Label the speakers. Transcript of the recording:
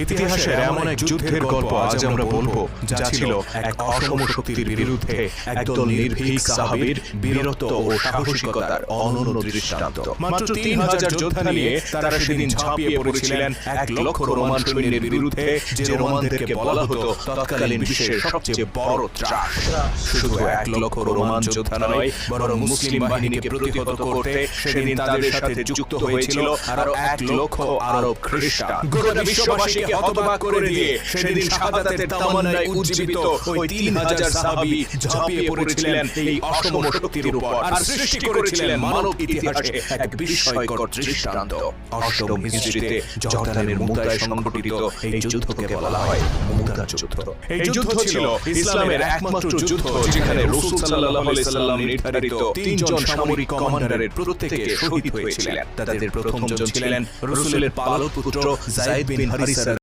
Speaker 1: ইতিহাসের এমন এক যুদ্ধের গল্প আজ আমরা বলবো, যা ছিল এক অসম শক্তির বিরুদ্ধে একদল নির্ভীক সাহাবীর বীরত্ব ও সাহসিকতার অনন্য দৃষ্টান্ত। মাত্র ৩,০০০ যোদ্ধা নিয়ে তারা সেদিন ঝাঁপিয়ে পড়েছিলেন ১,০০,০০০ রোমান সৈন্যের বিরুদ্ধে, যে রোমানদেরকে বলা হতো তৎকালীন বিশ্বের সবচেয়ে বড় ত্রাস। শুধু ১,০০,০০০ রোমান যোদ্ধা নয়, বরং মুসলিম বাহিনীকে প্রতিহত করতে সেদিন তাদের সাথে যুক্ত হয়েছিল আরো ১,০০,০০০ আরব খ্রিস্টান। গোটা বিশ্ববাসীকে হতবাক করে দিয়ে সেদিন শাহাদাতের তামান্নায় উজ্জীবিত ওই ৩,০০০ সাহাবী ঝাঁপিয়ে পড়েছিলেন এই অসম শক্তির উপর আর সৃষ্টি করেছিলেন মানব ইতিহাসে এক বিস্ময়কর দৃষ্টান্ত। অষ্টম হিজরিতে জর্দানের মুতায় সংঘটিত এই যুদ্ধকে বলা হয় মুতা যুদ্ধ। এই যুদ্ধ ছিল ইসলামের একমাত্র যুদ্ধ যেখানে রাসূল সাল্লাল্লাহু আলাইহি সাল্লাম নির্ধারিত ৩ জন সামরিক কমান্ডারের প্রত্যেকে শহীদ হয়েছিলেন। তাদের প্রথম জন ছিলেন রাসূলের পালক পুত্র যায়েদ বিন হারিসা